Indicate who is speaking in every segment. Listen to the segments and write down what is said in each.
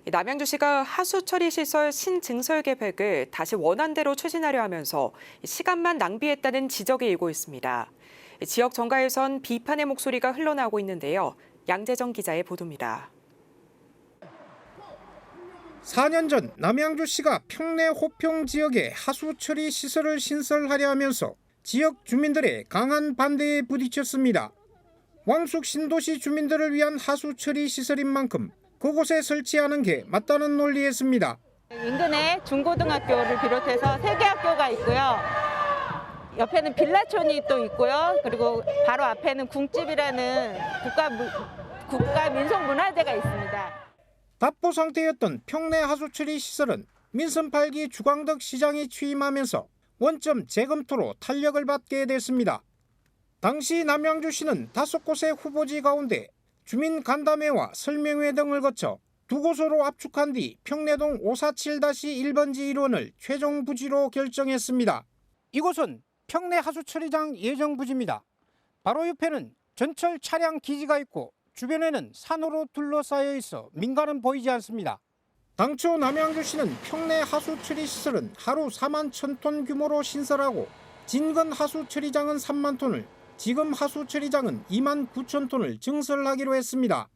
Speaker 1: 남양주시가 하수처리시설 신증설 계획을 다시 원안대로 추진하려 하면서 시간만 낭비했다는 지적이 일고 있습니다. 지역 정가에선 비판의 목소리가 흘러나오고 있는데요. 양재정 기자의 보도입니다.
Speaker 2: 4년 전 남양주시가 평내 호평 지역에 하수처리 시설을 신설하려 하면서 지역 주민들의 강한 반대에 부딪혔습니다. 왕숙 신도시 주민들을 위한 하수처리 시설인 만큼 그곳에 설치하는 게 맞다는 논리였습니다.
Speaker 3: 인근에 중고등학교를 비롯해서 3개 학교가 있고요. 옆에는 빌라촌이 또 있고요. 그리고 바로 앞에는 궁집이라는 국가 민속문화재가 있습니다.
Speaker 2: 답보 상태였던 평내 하수처리 시설은 민선 8기 주광덕 시장이 취임하면서 원점 재검토로 탄력을 받게 됐습니다. 당시 남양주시는 5곳의 후보지 가운데 주민 간담회와 설명회 등을 거쳐 2곳으로 압축한 뒤 평내동 547-1번지 1원을 최종 부지로 결정했습니다. 이곳은 평내 하수처리장 예정 부지입니다. 바로 옆에는 전철 차량 기지가 있고 주변에는 산으로 둘러싸여 있어 민가는 보이지 않습니다. 당초 남양주시는 평내 하수처리 시설은 하루 4만 1,000톤 규모로 신설하고 진근 하수처리장은 3만 톤을, 지금 하수처리장은 2만 9천 톤을 증설하기로 했습니다.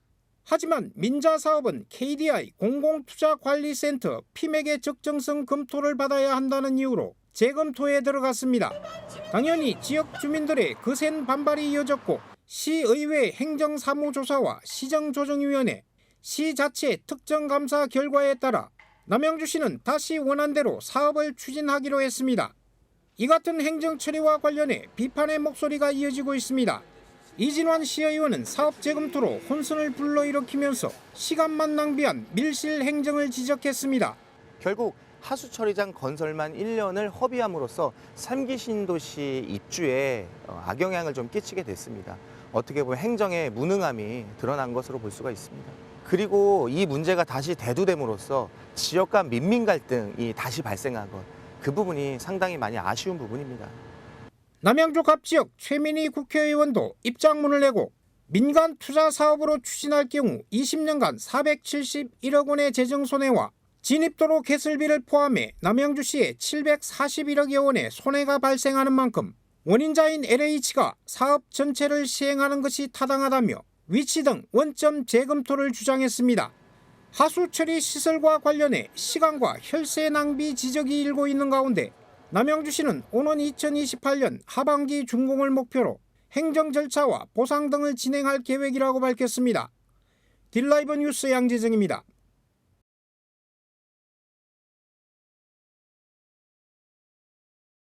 Speaker 2: 하지만 민자사업은 KDI 공공투자관리센터 피맥의 적정성 검토를 받아야 한다는 이유로 재검토에 들어갔습니다. 당연히 지역 주민들의 거센 반발이 이어졌고 시의회 행정사무조사와 시정조정위원회, 시자체 특정감사 결과에 따라 남양주시는 다시 원안대로 사업을 추진하기로 했습니다. 이 같은 행정처리와 관련해 비판의 목소리가 이어지고 있습니다. 이진환 시의원은 사업 재검토로 혼선을 불러일으키면서 시간만 낭비한 밀실 행정을 지적했습니다.
Speaker 4: 결국 하수처리장 건설만 1년을 허비함으로써 3기 신도시 입주에 악영향을 좀 끼치게 됐습니다. 어떻게 보면 행정의 무능함이 드러난 것으로 볼 수가 있습니다. 그리고 이 문제가 다시 대두됨으로써 지역 간 민민 갈등이 다시 발생한 것, 그 부분이 상당히 많이 아쉬운 부분입니다.
Speaker 2: 남양주 갑지역 최민희 국회의원도 입장문을 내고 민간 투자 사업으로 추진할 경우 20년간 471억 원의 재정 손해와 진입도로 개설비를 포함해 남양주시에 741억여 원의 손해가 발생하는 만큼 원인자인 LH가 사업 전체를 시행하는 것이 타당하다며 위치 등 원점 재검토를 주장했습니다. 하수처리 시설과 관련해 시간과 혈세 낭비 지적이 일고 있는 가운데 남양주시는 오는 2028년 하반기 준공을 목표로 행정 절차와 보상 등을 진행할 계획이라고 밝혔습니다. 딜라이브 뉴스 양재정입니다.